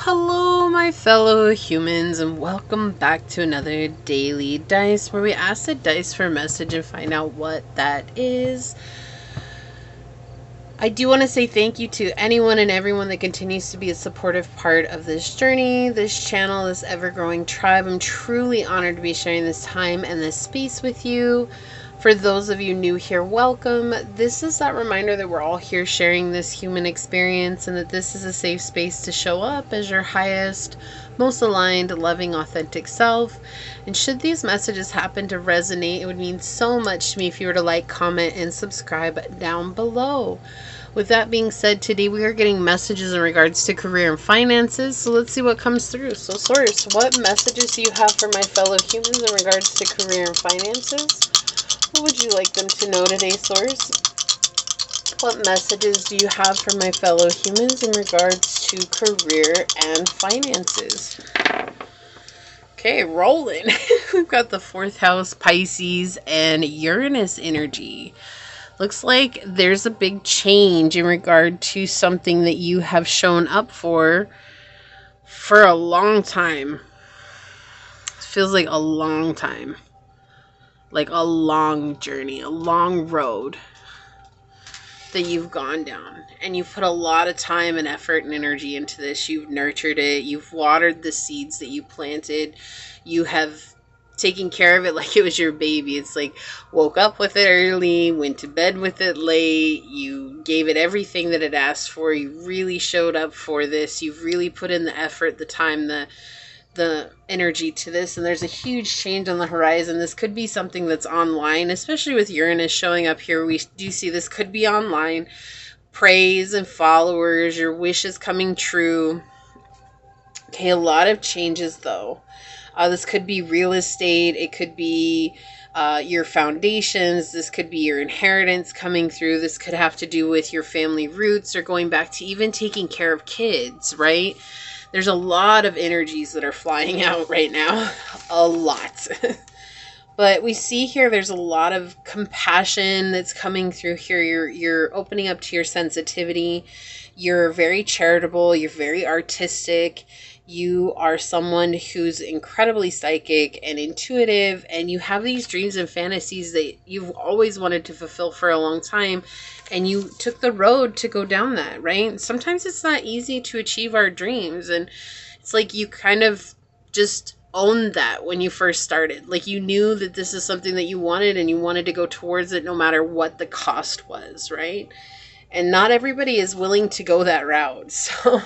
Hello, my fellow humans, and welcome back to another Daily Dice, where we ask the dice for a message and find out what that is. I do want to say thank you to anyone and everyone that continues to be a supportive part of this journey, this channel, this ever-growing tribe. I'm truly honored to be sharing this time and this space with you. For those of you new here, welcome. This is that reminder that we're all here sharing this human experience and that this is a safe space to show up as your highest, most aligned, loving, authentic self. And should these messages happen to resonate, it would mean so much to me if you were to like, comment, and subscribe down below. With that being said, today we are getting messages in regards to career and finances. So let's see what comes through. So Source, what messages do you have for my fellow humans in regards to career and finances? What would you like them to know today, Source? What messages do you have for my fellow humans in regards to career and finances? Okay, rolling. We've got the 4th house, Pisces, and Uranus energy. Looks like there's a big change in regard to something that you have shown up for a long time. It feels like a long time. Like a long journey, a long road that you've gone down. And you've put a lot of time and effort and energy into this. You've nurtured it. You've watered the seeds that you planted. You have taken care of it like it was your baby. It's like woke up with it early, went to bed with it late. You gave it everything that it asked for. You really showed up for this. You've really put in the effort, the time, the energy to this, and there's a huge change on the horizon. This could be something that's online, especially with Uranus showing up here. We do see this could be online. Praise and followers, your wishes coming true. Okay, a lot of changes though. This could be real estate. It could be your foundations. This could be your inheritance coming through. This could have to do with your family roots or going back to even taking care of kids, right? There's a lot of energies that are flying out right now. A lot. But we see here there's a lot of compassion that's coming through here. You're opening up to your sensitivity. You're very charitable. You're very artistic. You are someone who's incredibly psychic and intuitive, and you have these dreams and fantasies that you've always wanted to fulfill for a long time, and you took the road to go down that, right? Sometimes it's not easy to achieve our dreams, and it's like you kind of just owned that when you first started. Like you knew that this is something that you wanted, and you wanted to go towards it no matter what the cost was, right? And not everybody is willing to go that route. So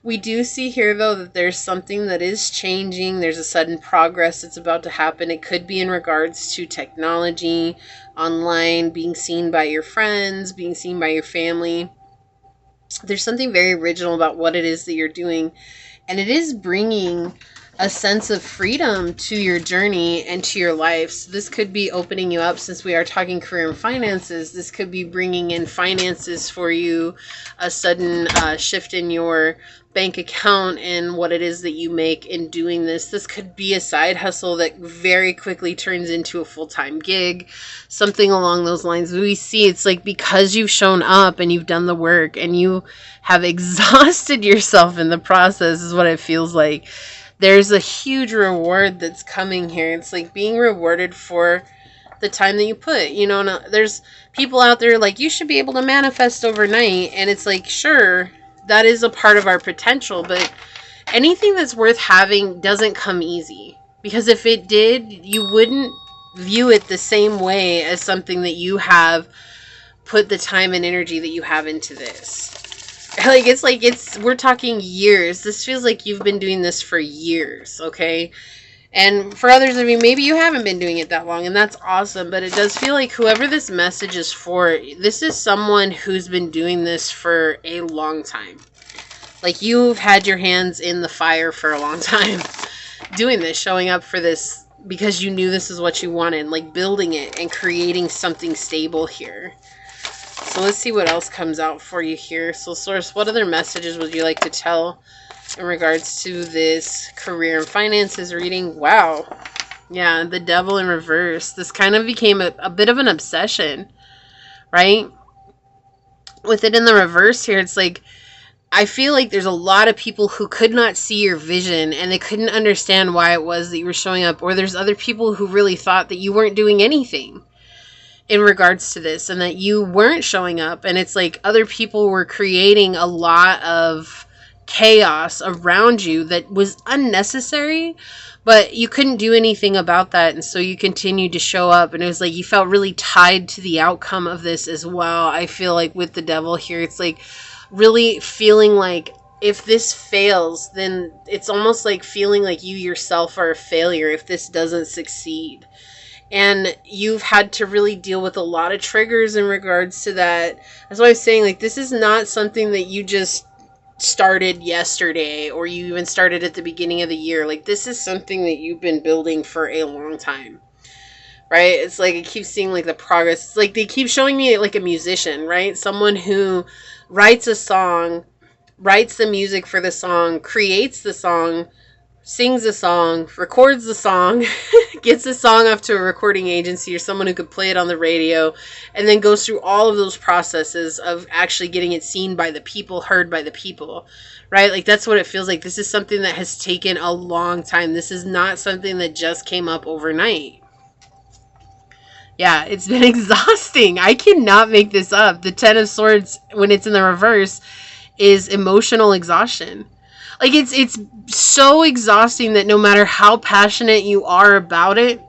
we do see here, though, that there's something that is changing. There's a sudden progress that's about to happen. It could be in regards to technology, online, being seen by your friends, being seen by your family. There's something very original about what it is that you're doing. And it is bringing a sense of freedom to your journey and to your life. So this could be opening you up, since we are talking career and finances. This could be bringing in finances for you, a sudden shift in your bank account and what it is that you make in doing this. This could be a side hustle that very quickly turns into a full-time gig, something along those lines. We see it's like because you've shown up and you've done the work and you have exhausted yourself in the process is what it feels like. There's a huge reward that's coming here. It's like being rewarded for the time that you put, you know. There's people out there like, you should be able to manifest overnight. And it's like, sure, that is a part of our potential. But anything that's worth having doesn't come easy. Because if it did, you wouldn't view it the same way as something that you have put the time and energy that you have into this. We're talking years. This feels like you've been doing this for years, okay? And for others of you, maybe you haven't been doing it that long, and that's awesome. But it does feel like whoever this message is for, this is someone who's been doing this for a long time. Like you've had your hands in the fire for a long time doing this, showing up for this because you knew this is what you wanted, like building it and creating something stable here. So let's see what else comes out for you here. So Source, what other messages would you like to tell in regards to this career and finances reading? Wow. Yeah, the Devil in reverse. This kind of became a bit of an obsession, right? With it in the reverse here, it's like I feel like there's a lot of people who could not see your vision and they couldn't understand why it was that you were showing up. Or there's other people who really thought that you weren't doing anything in regards to this and that you weren't showing up. And it's like other people were creating a lot of chaos around you that was unnecessary, but you couldn't do anything about that. And so you continued to show up, and it was like you felt really tied to the outcome of this as well. I feel like with the devil here, it's like really feeling like if this fails, then it's almost like feeling like you yourself are a failure if this doesn't succeed. And you've had to really deal with a lot of triggers in regards to that. That's why I'm saying, like, this is not something that you just started yesterday, or you even started at the beginning of the year. Like, this is something that you've been building for a long time, right? It's like, it keeps seeing like the progress. It's like they keep showing me like a musician, right? Someone who writes a song, writes the music for the song, creates the song, sings the song, records the song, gets the song off to a recording agency or someone who could play it on the radio, and then goes through all of those processes of actually getting it seen by the people, heard by the people, right? Like, that's what it feels like. This is something that has taken a long time. This is not something that just came up overnight. Yeah, it's been exhausting. I cannot make this up. The Ten of Swords, when it's in the reverse, is emotional exhaustion. Like, it's so exhausting that no matter how passionate you are about it,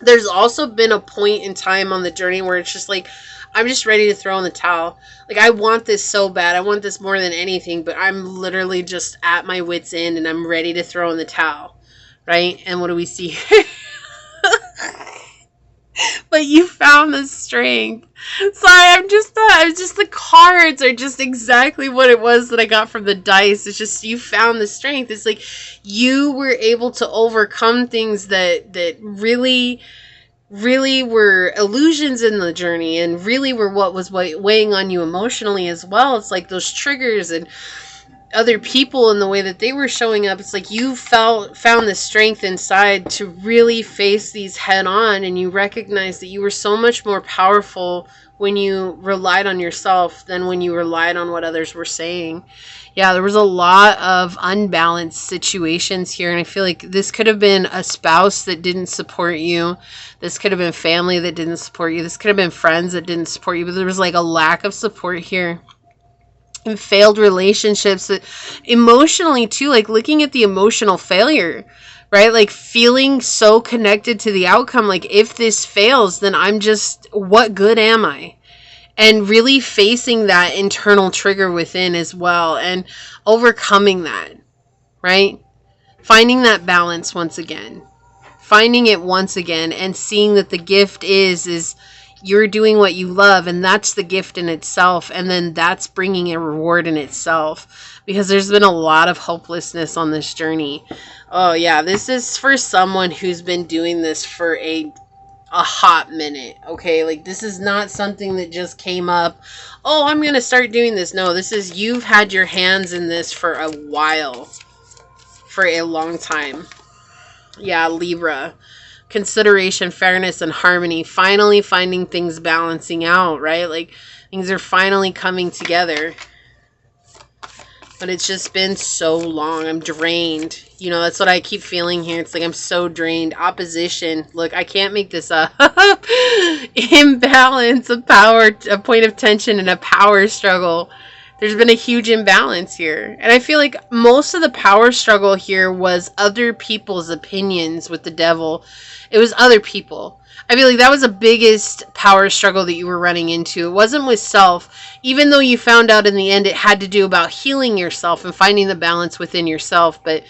there's also been a point in time on the journey where it's just like, I'm just ready to throw in the towel. Like, I want this so bad. I want this more than anything, but I'm literally just at my wit's end and I'm ready to throw in the towel, right? And what do we see here? But you found the strength. Sorry, the cards are just exactly what it was that I got from the dice. It's just, you found the strength. It's like you were able to overcome things that really, really were illusions in the journey, and really were what was weighing on you emotionally as well. It's like those triggers and other people and the way that they were showing up. It's like you found the strength inside to really face these head on, and you recognize that you were so much more powerful when you relied on yourself than when you relied on what others were saying. Yeah, there was a lot of unbalanced situations here, and I feel like this could have been a spouse that didn't support you. This could have been family that didn't support you. This could have been friends that didn't support you, but there was like a lack of support here. And failed relationships emotionally too, like looking at the emotional failure, right? Like feeling so connected to the outcome. Like, if this fails, then I'm just, what good am I? And really facing that internal trigger within as well, and overcoming that, right? Finding that balance once again, finding it once again, and seeing that the gift is you're doing what you love, and that's the gift in itself, and then that's bringing a reward in itself, because there's been a lot of hopelessness on this journey. Oh yeah, this is for someone who's been doing this for a hot minute, okay? Like, this is not something that just came up, oh, I'm gonna start doing this. No, this is, you've had your hands in this for a while, for a long time. Yeah, Libra. Consideration, fairness, and harmony. Finally finding things balancing out, right? Like, things are finally coming together. But it's just been so long. I'm drained. You know, that's what I keep feeling here. It's like I'm so drained. Opposition. Look, I can't make this up. Imbalance of power, a point of tension, and a power struggle. There's been a huge imbalance here. And I feel like most of the power struggle here was other people's opinions with the devil. It was other people. I feel like that was the biggest power struggle that you were running into. It wasn't with self, even though you found out in the end it had to do about healing yourself and finding the balance within yourself. But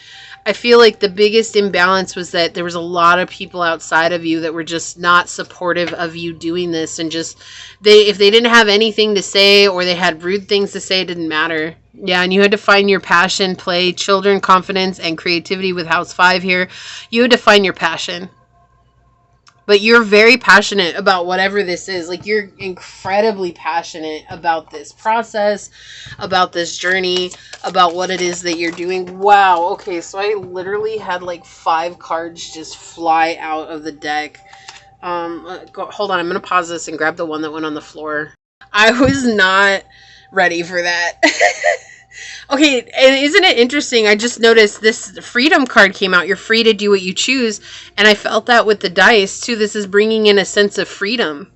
I feel like the biggest imbalance was that there was a lot of people outside of you that were just not supportive of you doing this, and just if they didn't have anything to say, or they had rude things to say, it didn't matter. Yeah, and you had to find your passion, play, children, confidence, and creativity with House 5 here. You had to find your passion. But you're very passionate about whatever this is. Like, you're incredibly passionate about this process, about this journey, about what it is that you're doing. Wow. Okay, so I literally had like 5 cards just fly out of the deck. Hold on. I'm going to pause this and grab the one that went on the floor. I was not ready for that. Okay, and isn't it interesting? I just noticed this freedom card came out. You're free to do what you choose. And I felt that with the dice, too. This is bringing in a sense of freedom.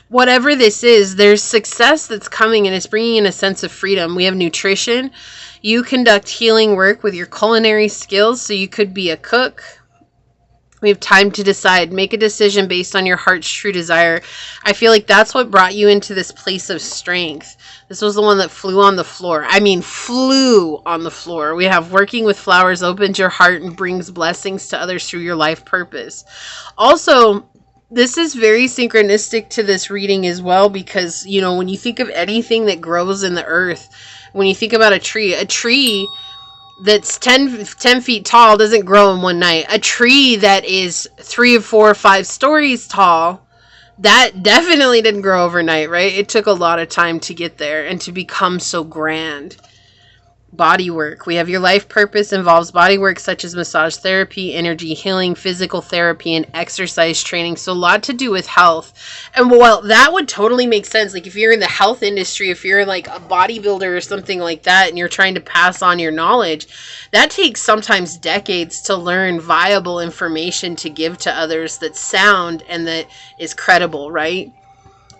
Whatever this is, there's success that's coming, and it's bringing in a sense of freedom. We have nutrition. You conduct healing work with your culinary skills, so you could be a cook. We have time to decide. Make a decision based on your heart's true desire. I feel like that's what brought you into this place of strength. This was the one that flew on the floor. I mean, flew on the floor. We have working with flowers opens your heart and brings blessings to others through your life purpose. Also, this is very synchronistic to this reading as well, because, you know, when you think of anything that grows in the earth, when you think about a tree that's 10 feet tall doesn't grow in one night. A tree that is 3 or 4 or 5 stories tall, that definitely didn't grow overnight, right? It took a lot of time to get there and to become so grand. Body work. We have your life purpose involves body work such as massage therapy, energy healing, physical therapy, and exercise training. So a lot to do with health. And well, that would totally make sense. Like if you're in the health industry, if you're like a bodybuilder or something like that, and you're trying to pass on your knowledge, that takes sometimes decades to learn viable information to give to others that's sound and that is credible, right?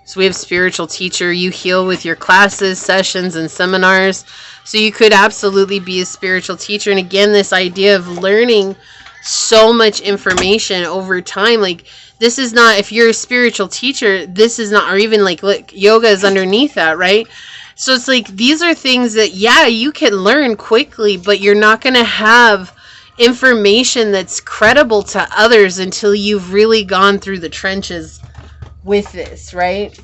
So we have spiritual teacher. You heal with your classes, sessions, and seminars. So you could absolutely be a spiritual teacher. And again, this idea of learning so much information over time. Like this is not, if you're a spiritual teacher, this is not, or even like, look, yoga is underneath that, right? So it's like, these are things that, yeah, you can learn quickly, but you're not going to have information that's credible to others until you've really gone through the trenches with this, right?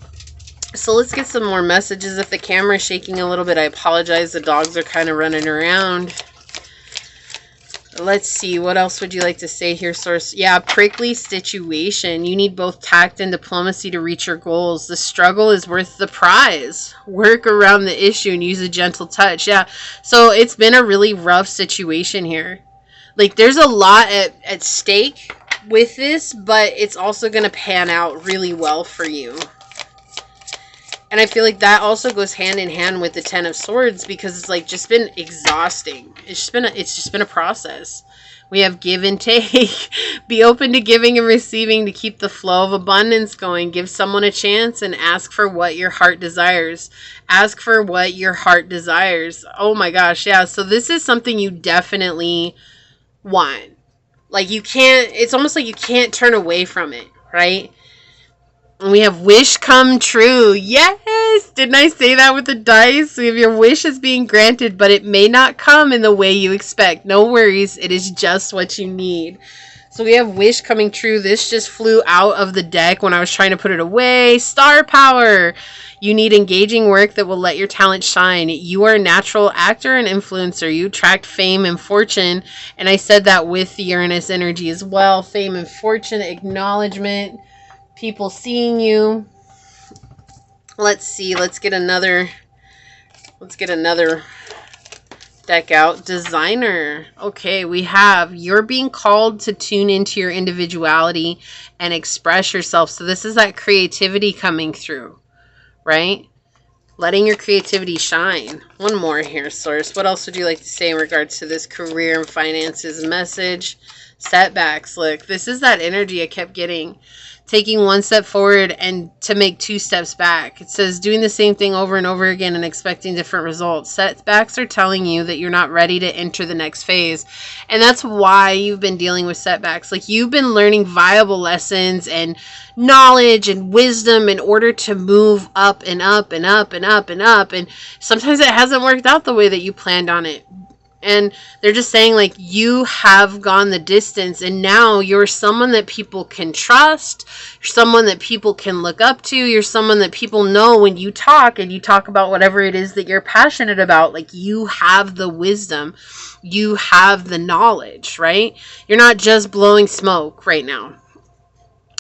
So let's get some more messages. If the camera is shaking a little bit, I apologize. The dogs are kind of running around. Let's see. What else would you like to say here, Source? Yeah, prickly situation. You need both tact and diplomacy to reach your goals. The struggle is worth the prize. Work around the issue and use a gentle touch. Yeah, so it's been a really rough situation here. Like, there's a lot at stake with this, but it's also going to pan out really well for you. And I feel like that also goes hand in hand with the Ten of Swords, because it's like just been exhausting. It's just been a process. We have give and take. Be open to giving and receiving to keep the flow of abundance going. Give someone a chance and ask for what your heart desires. Ask for what your heart desires. Oh my gosh, yeah. So this is something you definitely want. Like you can't, it's almost like you can't turn away from it, right? And we have wish come true. Yes! Didn't I say that with the dice? We have your wish is being granted, but it may not come in the way you expect. No worries. It is just what you need. So we have wish coming true. This just flew out of the deck when I was trying to put it away. Star power. You need engaging work that will let your talent shine. You are a natural actor and influencer. You attract fame and fortune. And I said that with the Uranus energy as well. Fame and fortune, acknowledgement, people seeing you. Let's see. Let's get another deck out. Designer. Okay, we have you're being called to tune into your individuality and express yourself. So this is that creativity coming through, right? Letting your creativity shine. One more here, Source. What else would you like to say in regards to this career and finances message? Setbacks. Look, this is that energy I kept getting. Taking one step forward and to make 2 steps back. It says doing the same thing over and over again and expecting different results. Setbacks are telling you that you're not ready to enter the next phase. And that's why you've been dealing with setbacks. Like you've been learning viable lessons and knowledge and wisdom in order to move up and up and up and up and up. And sometimes it hasn't worked out the way that you planned on it. And they're just saying, like, you have gone the distance and now you're someone that people can trust. You're someone that people can look up to. You're someone that people know when you talk and you talk about whatever it is that you're passionate about. Like, you have the wisdom. You have the knowledge, right? You're not just blowing smoke right now.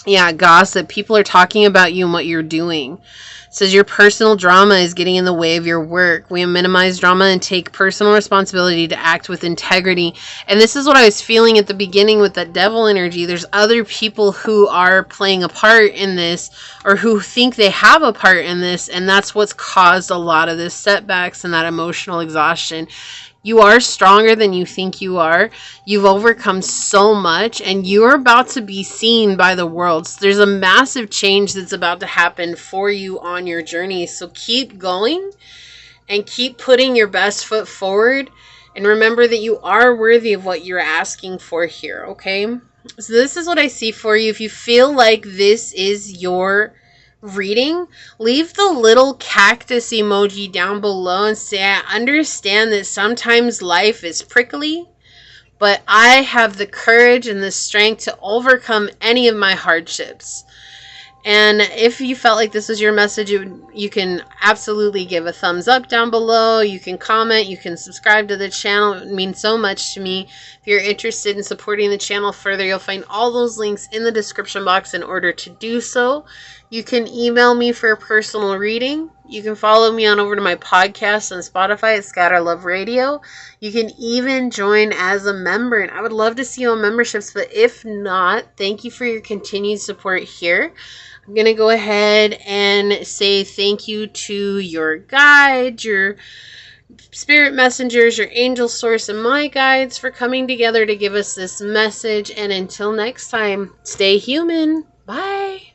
Yeah, gossip. People are talking about you and what you're doing. It says your personal drama is getting in the way of your work. We minimize drama and take personal responsibility to act with integrity. And this is what I was feeling at the beginning with that devil energy. There's other people who are playing a part in this, or who think they have a part in this, and that's what's caused a lot of this setbacks and that emotional exhaustion. You are stronger than you think you are. You've overcome so much, and you're about to be seen by the world. So there's a massive change that's about to happen for you on your journey. So keep going and keep putting your best foot forward. And remember that you are worthy of what you're asking for here, okay? So this is what I see for you. If you feel like this is your reading, leave the little cactus emoji down below and say, I understand that sometimes life is prickly, but I have the courage and the strength to overcome any of my hardships. And if you felt like this was your message, you can absolutely give a thumbs up down below. You can comment. You can subscribe to the channel. It means so much to me. If you're interested in supporting the channel further, you'll find all those links in the description box in order to do so. You can email me for a personal reading. You can follow me on over to my podcast on Spotify at Scatter Love Radio. You can even join as a member, and I would love to see you on memberships, but if not, thank you for your continued support here. I'm going to go ahead and say thank you to your guides, your spirit messengers, your angel source, and my guides for coming together to give us this message. And until next time, stay human. Bye.